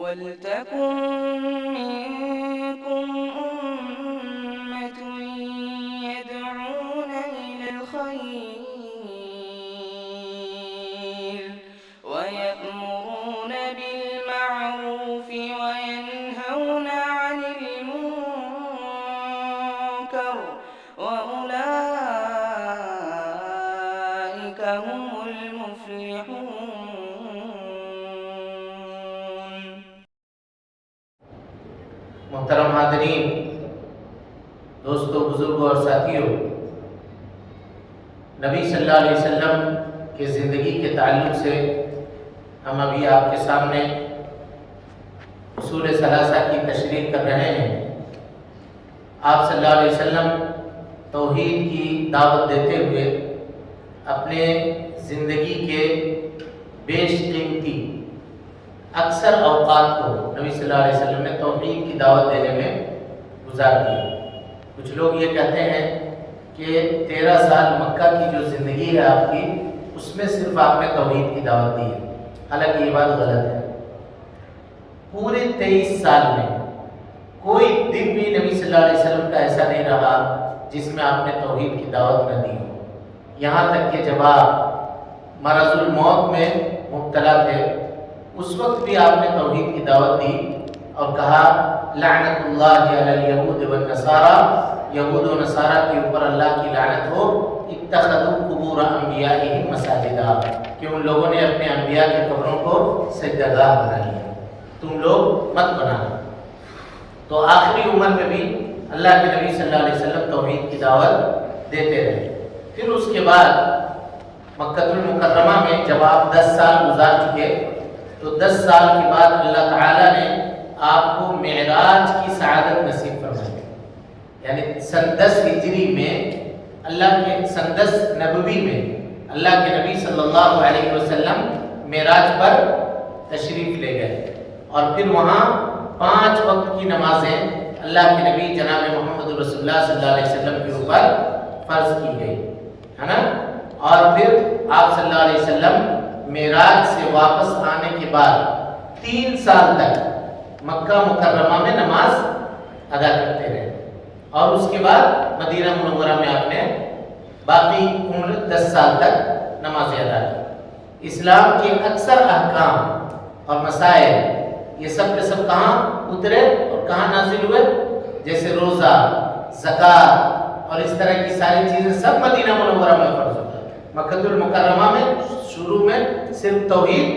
وَلْتَكُن مِّنكُمْ أُمَّةٌ يَدْعُونَ إِلَى الْخَيْرِ وَيَأْمُرُونَ بِالْمَعْرُوفِ وَيَنْهَوْنَ عَنِ الْمُنكَرِ وَأُولَٰئِكَ هُمُ الْمُفْلِحُونَ۔ محترم حاضرین، دوستو، بزرگوں اور ساتھیوں، نبی صلی اللہ علیہ وسلم کے زندگی کے تعلق سے ہم ابھی آپ کے سامنے اصول ثلاثہ کی تشریح کر رہے ہیں۔ آپ صلی اللہ علیہ وسلم توحید کی دعوت دیتے ہوئے اپنے زندگی کے بیش قیمتی اکثر اوقات کو نبی صلی اللہ علیہ وسلم نے توحید کی دعوت دینے میں گزار دی۔ کچھ لوگ یہ کہتے ہیں کہ 13 سال مکہ کی جو زندگی ہے آپ کی، اس میں صرف آپ نے توحید کی دعوت دی ہے، حالانکہ یہ بات غلط ہے۔ پورے 23 سال میں کوئی دن بھی نبی صلی اللہ علیہ وسلم کا ایسا نہیں رہا جس میں آپ نے توحید کی دعوت نہ دی ہو۔ یہاں تک کہ جب آپ مرض الموت میں مبتلا تھے، اس وقت بھی آپ نے توحید کی دعوت دی اور کہا لعنت اللہ علی الیہود والنصارى، یہود و نصارہ کے اوپر اللہ کی لعنت ہو، اتخذوا قبور انبیائہم مساجدا، کہ ان لوگوں نے اپنے انبیاء کے قبروں کو سجدہ بنا لیا، تم لوگ مت بنانا۔ تو آخری عمر میں بھی اللہ کے نبی صلی اللہ علیہ وسلم توحید کی دعوت دیتے رہے۔ پھر اس کے بعد مکہ المکرمہ میں جب آپ 10 سال گزار چکے، تو 10 سال کے بعد اللہ تعالیٰ نے آپ کو معراج کی سعادت نصیب فرمائی، یعنی سن 10 ہجری میں سن 10 نبوی میں اللہ کے نبی صلی اللہ علیہ وسلم معراج پر تشریف لے گئے، اور پھر وہاں 5 وقت کی نمازیں اللہ کے نبی جناب محمد رسول اللہ صلی اللہ علیہ وسلم کے اوپر فرض کی گئی ہے نا۔ اور پھر آپ صلی اللہ علیہ وسلم معراج سے واپس آنے کے بعد 3 سال تک مکہ مکرمہ میں نماز ادا کرتے رہے، اور اس کے بعد مدینہ منورہ میں آپ نے باقی عمر 10 سال تک نمازیں ادا کی۔ اسلام کے اکثر احکام اور مسائل یہ سب کے سب کہاں اترے اور کہاں نازل ہوئے؟ جیسے روزہ، زکوٰۃ اور اس طرح کی ساری چیزیں سب مدینہ منورہ میں فرض ہوتا ہے۔ مکہ المکرمہ میں شروع میں صرف توحید،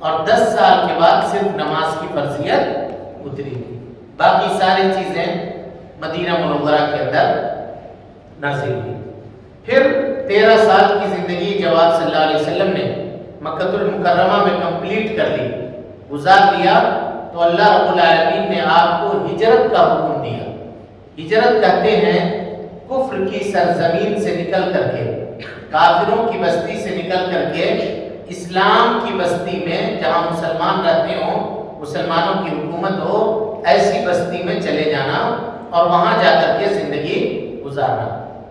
اور 10 سال کے بعد صرف نماز کی فرضیت اتری تھی، باقی ساری چیزیں مدینہ منورہ کے اندر نازل ہوئی۔ پھر 13 سال کی زندگی جب آپ صلی اللہ علیہ وسلم نے مکہ المکرمہ میں کمپلیٹ کر لی، گزار لیا، تو اللہ رب العالمین نے آپ کو ہجرت کا حکم دیا۔ ہجرت کہتے ہیں کفر کی سرزمین سے نکل کر کے، کافروں کی بستی سے نکل کر کے اسلام کی بستی میں، جہاں مسلمان رہتے ہوں، مسلمانوں کی حکومت ہو، ایسی بستی میں چلے جانا اور وہاں جا کر کے زندگی گزارنا۔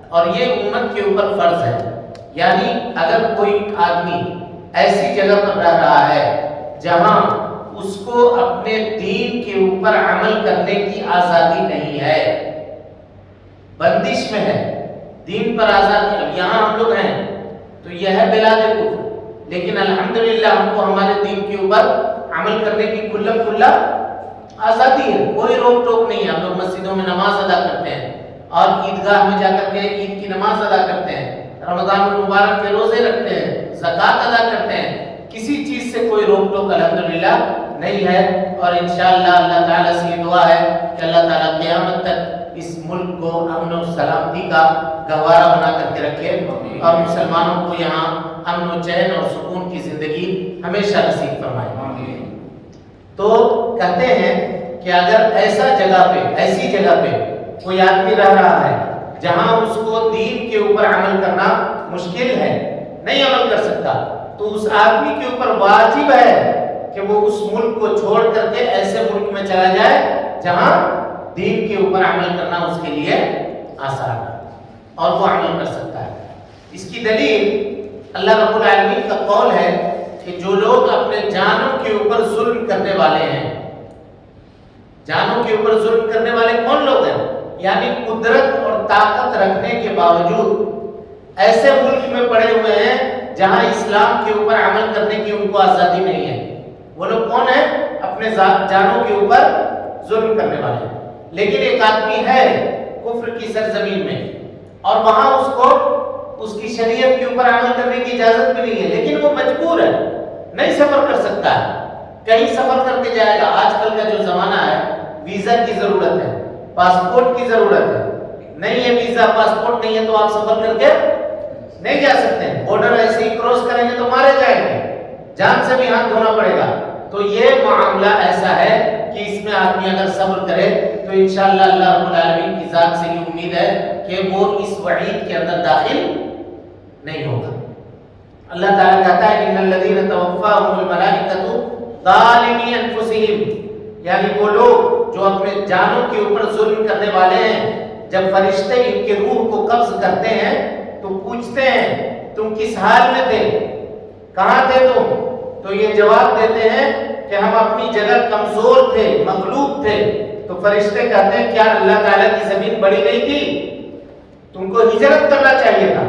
اور یہ امت کے اوپر فرض ہے، یعنی اگر کوئی آدمی ایسی جگہ پر رہ رہا ہے جہاں اس کو اپنے دین کے اوپر عمل کرنے کی آزادی نہیں ہے، بندش میں ہے، دین پر آزادی، اب یہاں ہم لوگ ہیں تو یہ ہے بلاد کفر، لیکن الحمدللہ ہم کو ہمارے دین کے اوپر عمل کرنے کی کھلا آزادی ہے، کوئی روک ٹوک نہیں ہے۔ ہم لوگ مسجدوں میں نماز ادا کرتے ہیں، اور عیدگاہ میں جا کر کے عید کی نماز ادا کرتے ہیں، رمضان المبارک کے روزے رکھتے ہیں، زکوٰۃ ادا کرتے ہیں، کسی چیز سے کوئی روک ٹوک الحمدللہ نہیں ہے۔ اور انشاءاللہ اللہ تعالیٰ سے یہ دعا ہے کہ اللہ تعالیٰ قیامت تک اس ملک کو امن و سلامتی کا گہوارہ بنا کر کے رکھے، اور مسلمانوں کو یہاں امن و چین اور سکون کی زندگی ہمیشہ نصیب فرمائے۔ تو کہتے ہیں کہ اگر ایسی جگہ پہ کوئی آدمی رہ رہا ہے جہاں اس کو دین کے اوپر عمل کرنا مشکل ہے، نہیں عمل کر سکتا، تو اس آدمی کے اوپر واجب ہے کہ وہ اس ملک کو چھوڑ کر کے ایسے ملک میں چلا جائے جہاں دین کے اوپر عمل کرنا اس کے لیے آسان ہے اور وہ عمل کر سکتا ہے۔ اس کی دلیل اللہ رب العالمین کا قول ہے کہ جو لوگ اپنے جانوں کے اوپر ظلم کرنے والے ہیں، جانوں کے اوپر ظلم کرنے والے کون لوگ ہیں؟ یعنی قدرت اور طاقت رکھنے کے باوجود ایسے ملک میں پڑے ہوئے ہیں جہاں اسلام کے اوپر عمل کرنے کی ان کو آزادی نہیں ہے. وہ لوگ کون ہیں؟ اپنے جانوں کے اوپر ظلم کرنے والے. لیکن ایک آدمی ہے کفر کی سرزمین میں اور وہاں اس کو اس کی شریعت کے اوپر عمل کرنے کی اجازت بھی نہیں ہے، لیکن وہ مجبور ہے، نہیں سفر کر سکتا ہے. کہیں سفر کر کے جائے گا. آج کل کا جو زمانہ ہے ویزا کی ضرورت ہے، پاسپورٹ کی ضرورت ہے. نہیں ہے ویزا پاسپورٹ نہیں ہے تو آپ سفر کر کے نہیں جا سکتے. بارڈر ایسے ہی کراس کریں گے تو مارے جائیں گے، جان سے بھی ہاتھ دھونا پڑے گا. تو یہ معاملہ ایسا ہے کہ اس میں آدمی اگر صبر کرے تو انشاءاللہ اللہ رب العالمین کی ذات سے یہ امید ہے کہ وہ اس وعید کے اندر داخل نہیں ہوگا. اللہ تعالیٰ کہتا ہے ان الذین توفاهم الملائکۃ ظالمی انفسہم، یعنی وہ لوگ جو اپنے جانوں کے اوپر ظلم کرنے والے ہیں، جب فرشتے ان کے روح کو قبض کرتے ہیں تو پوچھتے ہیں تم کس حال میں تھے، کہاں تھے تم؟ تو یہ جواب دیتے ہیں کہ ہم اپنی جگہ کمزور تھے، مغلوب تھے. تو فرشتے کہتے ہیں کیا اللہ تعالیٰ کی زمین بڑی نہیں تھی؟ تم کو ہجرت کرنا چاہیے تھا،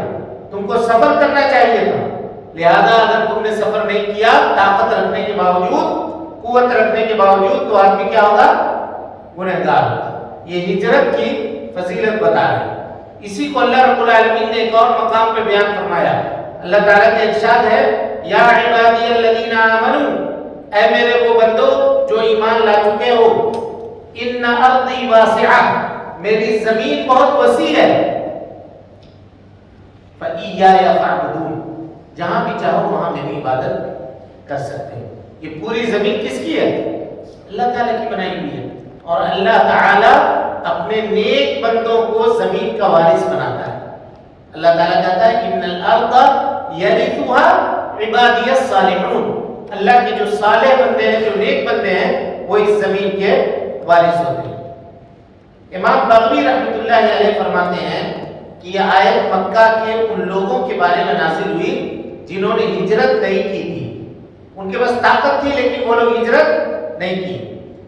تم کو سفر کرنا چاہیے تھا. لہذا اگر تم نے سفر نہیں کیا طاقت رکھنے کے باوجود، قوت رکھنے کے باوجود، تو آدمی کیا ہوگا؟ گنہگار ہوگا. یہ ہجرت کی فضیلت بتا رہے ہیں. اسی کو اللہ رب العالمین نے ایک اور مقام پہ بیان فرمایا. اللہ تعالیٰ کا ارشاد ہے یا عبادی الذین آمنوا، اے میرے وہ بندو جو ایمان لا چکے ہو، ان ارضی واسعہ، میری زمین بہت وسیع ہے، فإیایا فاعبدون، جہاں بھی چاہو وہاں میری عبادت کر سکتے ہو. یہ پوری زمین کس کی ہے؟ اللہ تعالیٰ کی بنائی ہوئی ہے. اور اللہ تعالیٰ اپنے نیک بندوں کو زمین کا وارث بناتا ہے. اللہ تعالیٰ کہتا ہے ان الارض یرثها عبادی الصالحون، اللہ کے جو صالح بندے ہیں، جو نیک بندے ہیں، وہ اس زمین کے وارث ہوتے ہیں. امام بغوی رحمۃ اللہ علیہ فرماتے ہیں کہ یہ آیت مکہ کے ان لوگوں کے بارے میں نازل ہوئی جنہوں نے ہجرت نہیں کی تھی. ان کے پاس طاقت تھی لیکن وہ لوگ ہجرت نہیں کی.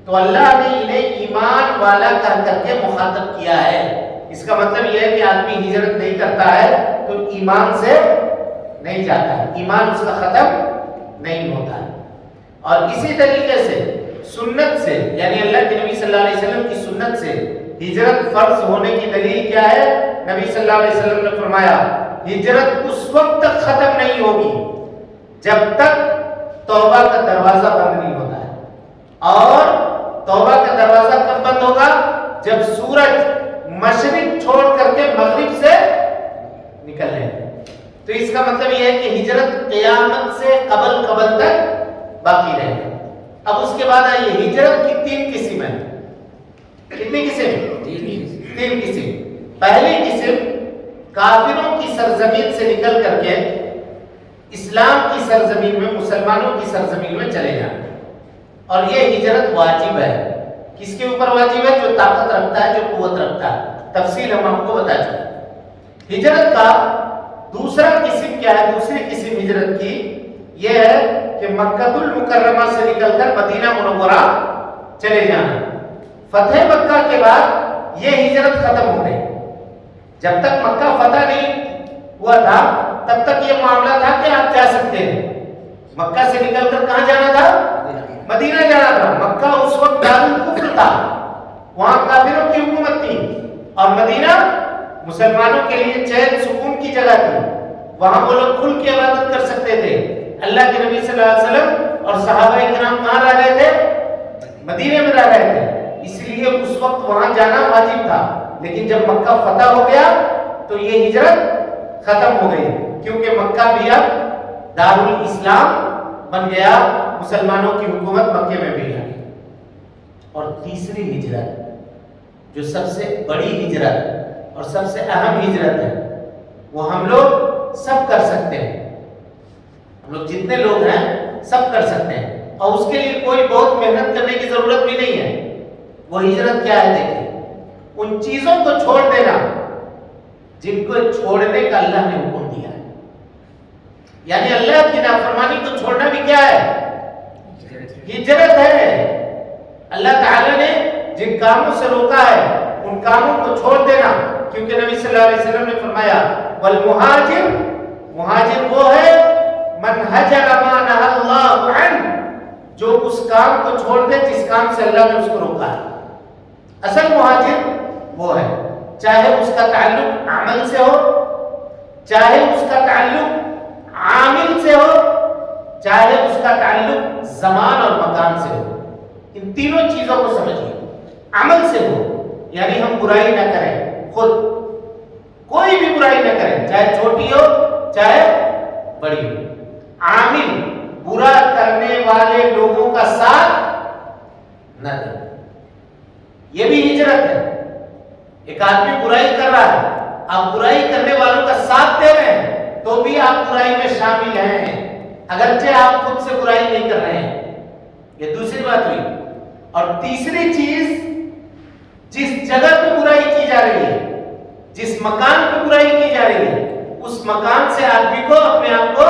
تو اللہ نے انہیں ایمان والا کر کے مخاطب کیا ہے. اس کا مطلب یہ ہے کہ آدمی ہجرت نہیں کرتا ہے تو ایمان سے نہیں جاتا ہے، ایمان اس کا ختم نہیں ہوتا ہے. اور اسی طریقے سے سنت سے، یعنی اللہ کے نبی صلی اللہ علیہ وسلم کی سنت سے ہجرت فرض ہونے کی دلیل کیا ہے؟ نبی صلی اللہ علیہ وسلم نے فرمایا ہجرت اس وقت تک ختم نہیں ہوگی جب تک توبہ کا دروازہ بند نہیں ہوتا ہے. اور توبہ کا دروازہ کب بند ہوگا؟ جب سورج مشرق چھوڑ کر کے مغرب سے نکلنے لگے. تو اس کا مطلب یہ ہے کہ ہجرت قیامت سے قبل تک باقی رہے گی. اب اس کے بعد آئیے ہجرت کی 3 قسم ہیں. کتنی قسم؟ 3 قسم. پہلی قسم کافروں کی سرزمین سے نکل کر کے اسلام کی سرزمین میں، مسلمانوں کی سرزمین میں چلے جانا. اور یہ ہجرت واجب ہے. کس کے اوپر واجب ہے؟ جو طاقت رکھتا ہے، جو قوت رکھتا ہے. تفصیل ہم آپ کو بتا چکے. ہجرت کا دوسرا قسم کیا ہے؟ دوسری قسم ہجرت کی یہ ہے کہ مکہ المکرمہ سے نکل کر مدینہ منورہ چلے جانا. فتح مکہ کے بعد یہ ہجرت ختم ہو گئی. جب تک مکہ فتح نہیں ہوا تھا تب تک یہ معاملہ تھا کہ آپ جا سکتے ہیں. مکہ سے نکل کر کہاں جانا تھا؟ مدینہ جانا تھا. مکہ اس وقت دارالکفر تھا، وہاں کافروں کی حکومت تھی، اور مدینہ مسلمانوں کے لیے چین سکون کی جگہ تھی. وہاں وہ لوگ کھل کے عبادت کر سکتے تھے. اللہ کے نبی صلی اللہ علیہ وسلم اور صحابہ کرام کہاں رہ رہے تھے؟ مدینے میں رہ رہے تھے. اس لیے اس وقت وہاں جانا واجب تھا. لیکن جب مکہ فتح ہو گیا تو یہ ہجرت ختم ہو گئی، کیونکہ مکہ بھی اب دارالاسلام بن گیا، مسلمانوں کی حکومت مکے میں بھی آ گئی. اور تیسری ہجرت جو سب سے بڑی ہجرت اور سب سے اہم ہجرت ہے، وہ ہم لوگ سب کر سکتے ہیں. ہم لوگ جتنے لوگ ہیں سب کر سکتے ہیں، اور اس کے لیے کوئی بہت محنت کرنے کی ضرورت بھی نہیں ہے. وہ ہجرت کیا ہے؟ دیکھیں، ان چیزوں کو چھوڑ دینا جن کو چھوڑنے کا اللہ نے حکم دیا ہے. یعنی اللہ کی نافرمانی کو چھوڑنا بھی کیا ہے؟ ہجرت ہے. اللہ تعالی نے جن کاموں سے روکا ہے ان کاموں کو چھوڑ دینا، کیونکہ نبی صلی اللہ علیہ وسلم نے فرمایا والمہاجر، مہاجر وہ ہے من حجر ما نہى اللہ عنہ، جو اس کام کو چھوڑ دے جس کام سے اللہ نے اس کو روکا ہے۔ اصل مہاجر وہ ہے، چاہے اس کا تعلق عمل سے ہو، چاہے اس کا تعلق عامل سے ہو، چاہے اس کا تعلق زمان اور مکان سے ہو۔ ان تینوں چیزوں کو سمجھیے۔ عمل سے ہو یعنی ہم برائی نہ کریں، خود کوئی بھی برائی نہ کریں، چاہے چھوٹی ہو چاہے بڑی ہو۔ عامل، برا کرنے والے لوگوں کا ساتھ نہ دیں، یہ بھی ہجرت ہے۔ ایک آدمی برائی کر رہا ہے، آپ برائی کرنے والوں کا ساتھ دے رہے ہیں تو بھی آپ برائی میں شامل ہیں، اگرچہ آپ خود سے برائی نہیں کر رہے ہیں۔ یہ دوسری بات ہوئی۔ اور تیسری چیز، جس جگہ پہ برائی کی جا رہی ہے، جس مکان پہ برائی کی جا رہی ہے، اس مکان سے آدمی کو اپنے آپ کو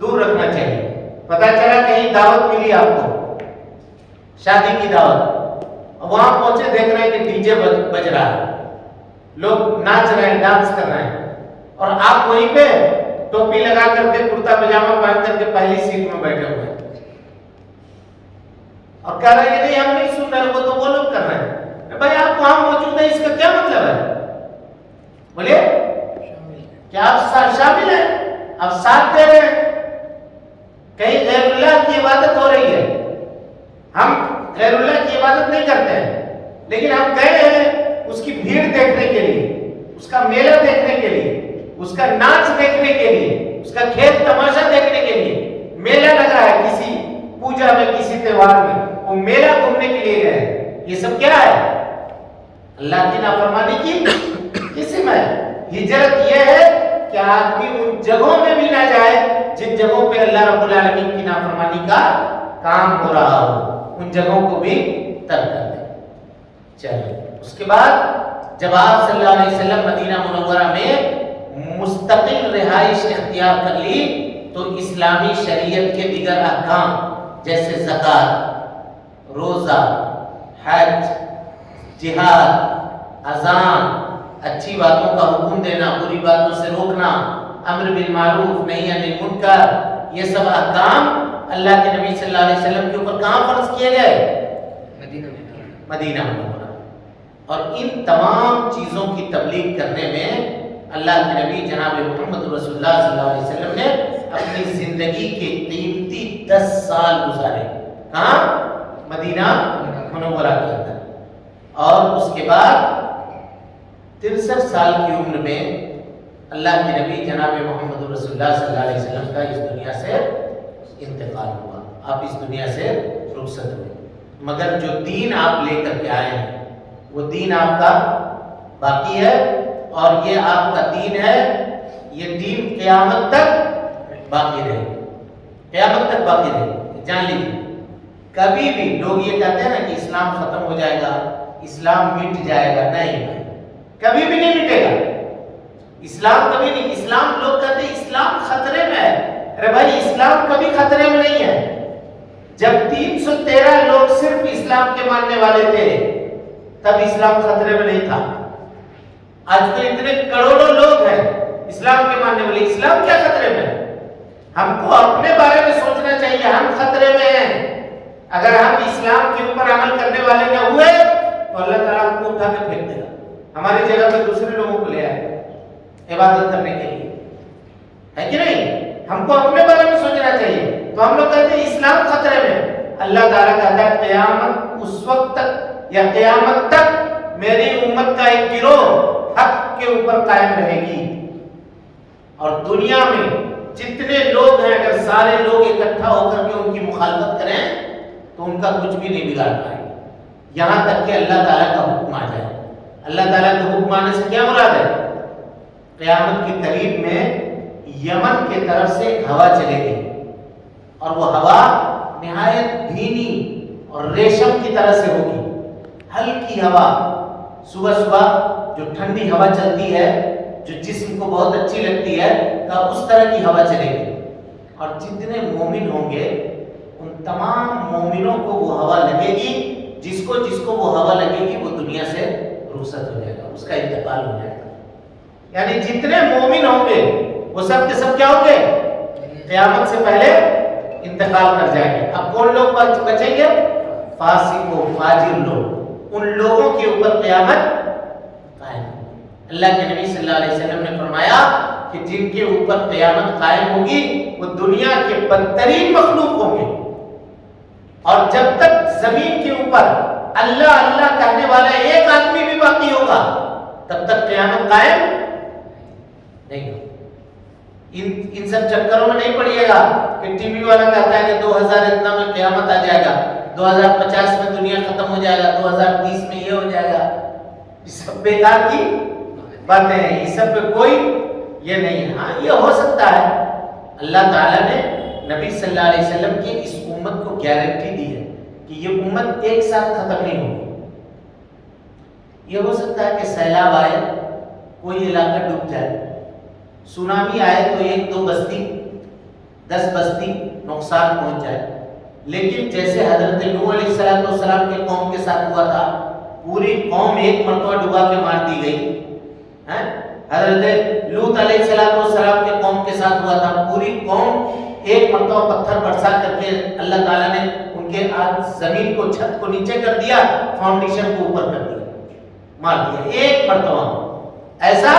دور رکھنا چاہیے۔ پتہ چلا کہیں دعوت ملی آپ کو، شادی کی دعوت، وہاں پہنچے دیکھ رہے ہیں کہ ڈی جے بج رہا ہے، لوگ ناچ رہے ہیں، ڈانس کر رہے ہیں، اور آپ وہیں پہ ٹوپی لگا کر کے کرتا پجامہ پہن کر کے پہلی سیٹ میں بیٹھے ہوئے ہیں اور کہہ رہے ہیں نہیں ہم نہیں سن رہے، وہ تو وہ لوگ کر رہے ہیں۔ بھائی آپ وہاں موجود ہیں، اس کا کیا مطلب ہے؟ بولیے، کیا آپ شامل ہیں؟ آپ ساتھ دے رہے ہیں؟ کہیں غیر اللہ کی عبادت ہو رہی ہے، ہم غیر اللہ کی عبادت نہیں کرتے ہیں، لیکن ہم گئے ہیں اس کی بھیڑ دیکھنے کے لیے، اس کا میلہ دیکھنے کے لیے، اس کا ناچ دیکھنے کے لیے، اس کا کھیل تماشا دیکھنے کے لیے۔ میلہ لگا ہے کسی پوجا میں، کسی تہوار میں، وہ میلہ گھومنے کے لیے گئے، یہ سب کیا ہے؟ اللہ کی نافرمانی کی قسم ہے۔ ہجرت یہ ہے کہ آدمی ان جگہوں میں بھی نہ جائے جن جگہوں پہ اللہ رب العالمین کی نافرمانی کا کام ہو رہا ہو، ان جگہوں کو بھی ترک کر دے۔ چلے، اس کے بعد جب آپ صلی اللہ علیہ وسلم مدینہ منورہ میں مستقل رہائش اختیار کر لی تو اسلامی شریعت کے دیگر احکام جیسے زکوٰۃ، روزہ، حج، جہاد، اذان، اچھی باتوں کا حکم دینا، بری باتوں سے روکنا، امر بالمعروف نہی عن المنکر، یہ سب احکام اللہ کے نبی صلی اللہ علیہ وسلم کے اوپر کہاں فرض کیے گئے؟ مدینہ منورہ۔ اور ان تمام چیزوں کی تبلیغ کرنے میں اللہ کے نبی جناب محمد رسول اللہ صلی اللہ علیہ وسلم نے اپنی زندگی کے قیمتی 10 سال گزارے۔ کہاں؟ مدینہ منورہ کے اندر۔ اور اس کے بعد 63 سال کی عمر میں اللہ کے نبی جناب محمد رسول اللہ صلی اللہ علیہ وسلم کا اس دنیا سے انتقال ہوا، آپ اس دنیا سے رخصت ہوئے۔ مگر جو دین آپ لے کر کے آئے ہیں وہ دین آپ کا باقی ہے، اور یہ آپ کا دین ہے، یہ دین قیامت تک باقی رہے، قیامت تک باقی رہے۔ جان لیجیے، کبھی بھی لوگ یہ کہتے ہیں نا کہ اسلام ختم ہو جائے گا، اسلام مٹ جائے گا، نہیں، کبھی بھی نہیں مٹے گا اسلام، کبھی نہیں۔ اسلام لوگ کہتے ہیں اسلام خطرے میں ہے، ارے بھائی اسلام کبھی خطرے میں نہیں ہے۔ جب 313 لوگ صرف اسلام کے ماننے والے تھے تب اسلام خطرے میں نہیں تھا۔ آج تو اتنے کروڑوں لوگ ہیں اسلام کے ماننے والے، اسلام کیا خطرے میں ہے؟ ہم کو اپنے بارے میں سوچنا چاہیے، ہم خطرے میں ہیں۔ اگر ہم اسلام کے اوپر عمل کرنے والے نہ ہوئے تو اللہ تعالیٰ ہم کو اٹھا کے پھینک دے گا، ہماری جگہ پہ دوسرے لوگوں کو لے آئے گا عبادت کرنے کے لیے، ہے کہ نہیں؟ ہم کو اپنے بارے میں سوچنا چاہیے۔ تو ہم لوگ کہتے ہیں اسلام خطرے میں، اللہ تعالیٰ کہتا ہے قیامت اس وقت تک یا قیامت تک میری امت کا ایک گروہ حق کے اوپر قائم رہے گی، اور دنیا میں جتنے لوگ ہیں اگر سارے لوگ اکٹھا ہو کر کے ان کی مخالفت کریں تو ان کا کچھ بھی نہیں بگاڑ پائے گا، یہاں تک کہ اللہ تعالیٰ کا حکم آ جائے۔ اللہ تعالیٰ کے حکم آنے سے کیا مراد ہے؟ قیامت کے قریب میں یمن کے طرف سے ایک ہوا چلے گی، اور وہ ہوا نہایت دھیمی اور ریشم کی طرح سے ہوگی، ہلکی ہوا، صبح صبح جو ٹھنڈی ہوا چلتی ہے جو جسم کو بہت اچھی لگتی ہے، کا اس طرح کی ہوا چلے گی، اور جتنے مومن ہوں گے ان تمام مومنوں کو وہ ہوا لگے گی جس کو وہ ہوا لگے گی وہ دنیا سے رخصت ہو جائے گا، اس کا انتقال ہو جائے گا۔ یعنی جتنے مومن ہوں گے وہ سب کے سب کیا ہوں گے؟ قیامت سے پہلے انتقال کر جائیں گے۔ اب کون لوگ بچیں گے؟ فاسق و فاجر لوگ، ان لوگوں کے اوپر قیامت قائم۔ اللہ کے نبی صلی اللہ علیہ وسلم نے فرمایا کہ جن کے اوپر قیامت قائم ہوگی وہ دنیا کے بدترین مخلوق ہوں گے، اور جب تک زمین کے اوپر اللہ اللہ کہنے والا ایک آدمی بھی باقی ہوگا تب تک قیامت قائم نہیں ہوگی۔ ان سب چکروں میں نہیں پڑیے گا کہ ٹی وی والا کہتا ہے کہ 2000 اتنا میں قیامت آ جائے گا، 2050 میں دنیا ختم ہو جائے گا، 2030 میں یہ ہو جائے گا۔ یہ سب بیکار کی باتیں ہیں، یہ سب پہ کوئی یہ نہیں ہے۔ ہاں یہ ہو سکتا ہے، اللہ تعالیٰ نے نبی صلی اللہ علیہ وسلم کی اس امت کو گارنٹی دی ہے کہ یہ امت ایک ساتھ ختم نہیں ہوگی۔ یہ ہو سکتا ہے کہ سیلاب آئے، کوئی علاقہ ڈوب جائے، سونامی آئے تو 1-2 بستی 10 بستی نقصان پہنچ جائے، لیکن جیسے حضرت نوح علیہ السلام کے قوم کے ساتھ ہوا تھا، پوری قوم ایک مرتبہ ڈبا کے مار دی گئی۔ حضرت لوط علیہ السلام کے قوم کے ساتھ ہوا تھا، پوری قوم ایک مرتبہ پتھر برسا کر کے اللہ تعالیٰ نے ان کے زمین کو، چھت کو نیچے کر دیا، فاؤنڈیشن کو اوپر کر دیا، مار دیا ایک مرتبہ۔ ایسا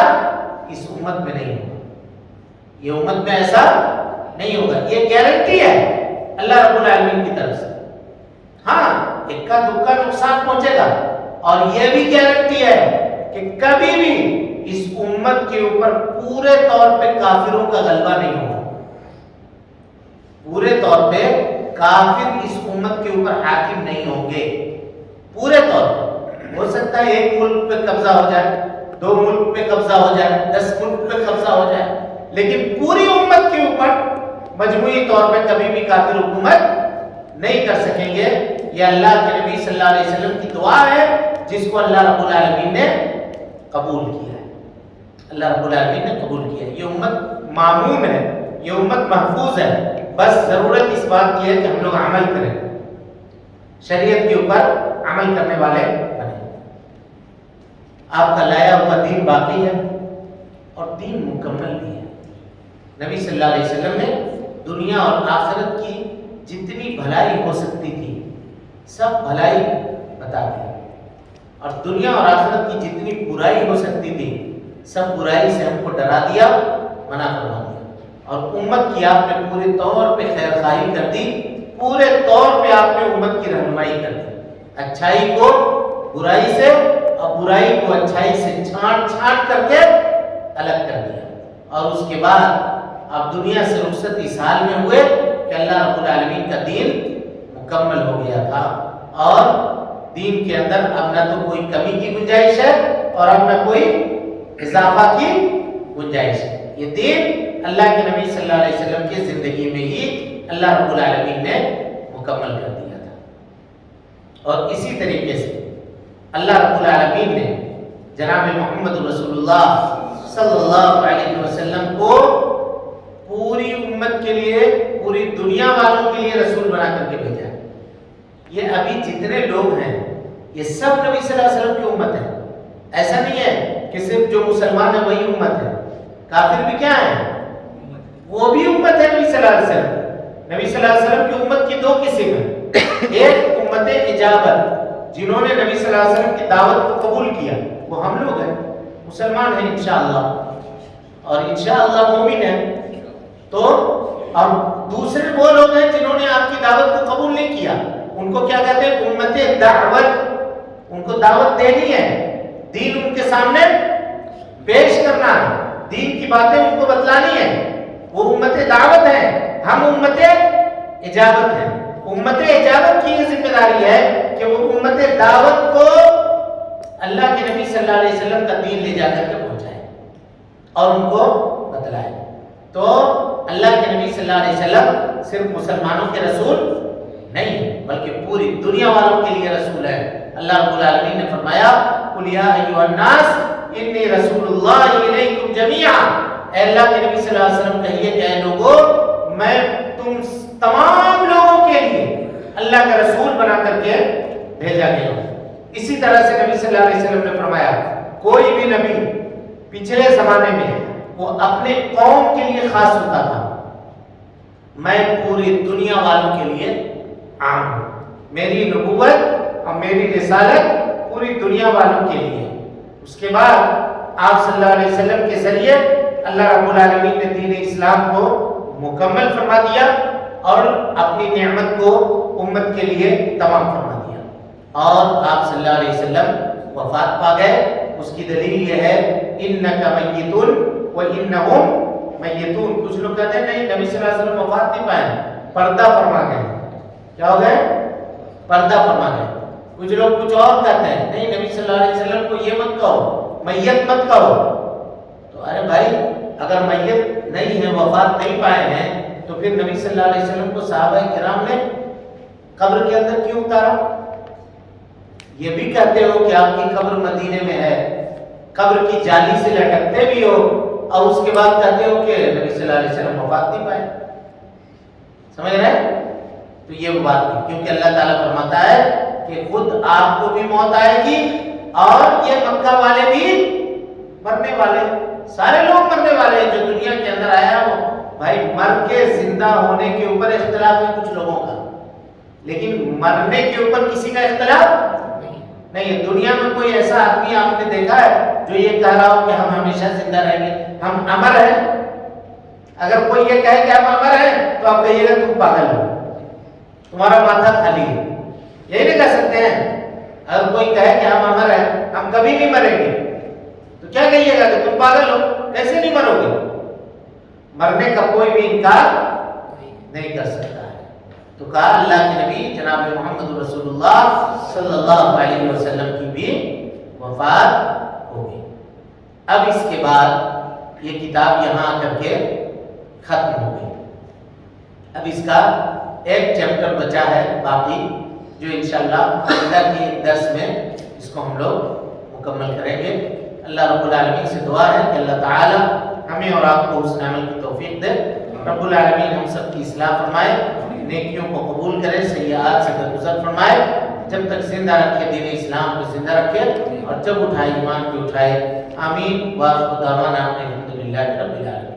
اس امت میں نہیں ہوگا، یہ امت میں ایسا نہیں ہوگا، یہ گارنٹی ہے اللہ رب العالمین کی طرف سے۔ ہاں اکا دکا نقصان پہنچے گا، اور یہ بھی گارنٹی ہے کہ کبھی بھی اس امت کے اوپر پورے طور پہ کافروں کا غلبہ نہیں ہوگا۔ پورے طور پہ کافر اس امت کے اوپر حاکم نہیں ہوں گے، پورے طور پہ۔ ہو سکتا ہے ایک ملک پہ قبضہ ہو جائے، 2 ملک پہ قبضہ ہو جائے، 10 ملک پہ قبضہ ہو جائے، لیکن پوری امت کے اوپر مجموعی طور پہ کبھی بھی کافر حکومت نہیں کر سکیں گے۔ یہ اللہ کے نبی صلی اللہ علیہ وسلم کی دعا ہے جس کو اللہ رب العالمین نے قبول کیا ہے، اللہ رب العالمین نے قبول کیا ہے۔ یہ امت معمون ہے، یہ امت محفوظ ہے، بس ضرورت اس بات کی ہے کہ ہم لوگ عمل کریں، شریعت کے اوپر عمل کرنے والے بنیں۔ آپ کا لایا ہوا دین باقی ہے اور دین مکمل بھی ہے۔ نبی صلی اللہ علیہ وسلم نے دنیا اور آخرت کی جتنی بھلائی ہو سکتی تھی سب بھلائی بتا دی، اور دنیا اور آخرت کی جتنی برائی ہو سکتی تھی سب برائی سے ہم کو ڈرا دیا، منع فرما دیا، اور امت کی آپ نے پورے طور پہ خیر خواہی کر دی، پورے طور پہ آپ نے امت کی رہنمائی کر دی، اچھائی کو برائی سے اور برائی کو اچھائی سے چھانٹ چھانٹ کر کے الگ کر دیا۔ اور اس کے بعد آپ دنیا سے رخصت اس حال میں ہوئے کہ اللہ رب العالمین کا دین مکمل ہو گیا تھا، اور دین کے اندر اب نہ تو کوئی کمی کی گنجائش ہے اور اب نہ کوئی اضافہ کی گنجائش ہے۔ یہ دین اللہ کے نبی صلی اللہ علیہ وسلم کی زندگی میں ہی اللہ رب العالمین نے مکمل کر دیا تھا۔ اور اسی طریقے سے اللہ رب العالمین نے جناب محمد رسول اللہ صلی اللہ علیہ وسلم کو پوری امت کے لیے، پوری دنیا والوں کے لیے رسول بنا کر کے بھیجا ہے۔ یہ ابھی جتنے لوگ ہیں یہ سب نبی صلی اللہ علیہ وسلم کی امت ہے، ایسا نہیں ہے کہ صرف جو مسلمان ہیں وہی امت ہے، کافر بھی کیا ہے؟ وہ بھی امت ہے نبی صلی اللہ علیہ وسلم۔ نبی صلی اللہ علیہ وسلم کی امت کی 2 قسم ہیں، ایک امت اجابت جنہوں نے نبی صلی اللہ علیہ وسلم کی دعوت کو قبول کیا، وہ ہم لوگ ہیں، مسلمان ہیں انشاءاللہ، اور انشاءاللہ مومن ہیں۔ تو اور دوسرے وہ لوگ ہیں جنہوں نے آپ کی دعوت کو قبول نہیں کیا، ان کو کیا کہتے ہیں؟ امت دعوت۔ ان کو دعوت دینی ہے، دین ان کے سامنے پیش کرنا ہے، دین کی باتیں ان کو بتلانی ہے، وہ امت دعوت ہے، ہم امت اجابت ہیں۔ امت اجابت کی یہ ذمہ داری ہے کہ وہ امت دعوت کو اللہ کے نبی صلی اللہ علیہ وسلم کا دین لے جا کر کے پہنچائے اور ان کو بتلائے۔ تو اللہ کے نبی صلی اللہ علیہ وسلم صرف مسلمانوں کے رسول نہیں بلکہ پوری دنیا والوں کے لیے رسول ہے۔ اللہ رب العالمین نے فرمایا قل یا ایھا الناس انی رسول اللہ الیکم جمیعا، اے اللہ کے نبی صلی اللہ علیہ وسلم کہیے کہ اے لوگو میں تم تمام لوگوں کے لیے اللہ کا رسول بنا کر کے بھیجا گیا ہوں۔ اسی طرح سے نبی صلی اللہ علیہ وسلم نے فرمایا کوئی بھی نبی پچھلے زمانے میں وہ اپنے قوم کے لیے خاص ہوتا تھا، میں پوری دنیا والوں کے لیے عام ہوں، میری نبوت اور میری رسالت پوری دنیا والوں کے لیے۔ اس کے بعد آپ صلی اللہ علیہ وسلم کے ذریعے اللہ رب العالمین نے دین اسلام کو مکمل فرما دیا اور اپنی نعمت کو امت کے لیے تمام فرما دیا، اور آپ صلی اللہ علیہ وسلم وفات پا گئے۔ اس کی دلیل یہ ہے انک میت وانہم میتون۔ کچھ لوگ کہتے ہیں نہیں نبی صلی اللہ علیہ وسلم وفات نہیں پائے، پردہ فرما گئے۔ کیا ہو گئے؟ پردہ فرما گئے۔ کچھ لوگ کچھ اور کہتے ہیں نہیں نبی صلی اللہ علیہ وسلم کو یہ مت کہو، میت مت کہو۔ تو ارے بھائی اگر میت نہیں ہے، وفات نہیں پائے ہیں، تو پھر نبی صلی اللہ علیہ وسلم کو صحابہ کرام نے قبر کے اندر کیوں اتارا؟ یہ بھی کہتے ہو کہ آپ کی قبر مدینے میں ہے، قبر کی جالی سے لٹکتے بھی ہو، اور اس کے بعد کہتے ہو کہ نبی صلی اللہ علیہ وسلم وفات نہیں پائے۔ سمجھ رہے ہیں؟ تو یہ بات نہیں، کیونکہ اللہ تعالیٰ فرماتا ہے کہ خود آپ کو بھی موت آئے گی اور یہ مکہ والے بھی مرنے والے، سارے لوگ مرنے والے ہیں جو دنیا کے اندر آیا ہو۔ بھائی مر کے زندہ ہونے کے اوپر اختلاف ہے کچھ لوگوں کا، لیکن مرنے کے اوپر کسی کا اختلاف نہیں۔ دنیا میں کوئی ایسا آدمی آپ نے دیکھا ہے جو یہ کہہ رہا ہو کہ ہم ہمیشہ زندہ رہیں گے، ہم امر ہیں؟ اگر کوئی یہ کہے کہ ہم امر ہیں تو آپ کہیے گا تم پاگل ہو، تمہارا ماتھا خالی ہے، یہی نہیں کہہ سکتے ہیں؟ اگر کوئی کہے کہ ہم امر ہیں، ہم کبھی نہیں مریں گے، تو کیا کہیے گا کہ تم پاگل ہو، کیسے نہیں مرو گے؟ مرنے کا کوئی بھی انکار نہیں کر سکتا ہے۔ تو کہا اللہ کے نبی جناب محمد رسول اللہ صلی اللہ علیہ وسلم کی بھی وفات ہو گئی۔ اب اس کے بعد یہ کتاب یہاں آ کر کے ختم ہو گئی۔ اب اس کا ایک چیپٹر بچا ہے باقی، جو انشاءاللہ آئندہ کے درس میں اس کو ہم لوگ مکمل کریں گے۔ اللہ رب العالمین سے دعا ہے کہ اللہ تعالی ہمیں اور آپ کو حسن عمل کی توفیق دے۔ رب العالمین ہم سب کی اصلاح فرمائے، نیکیوں کو قبول کرے، سیئات سے درگزر فرمائے، جب تک زندہ رکھے دین اسلام کو زندہ رکھے، اور جب اٹھائے ایمان کو اٹھائے۔ آمین۔ وآخر دعوانا الحمدللہ رب العالمین۔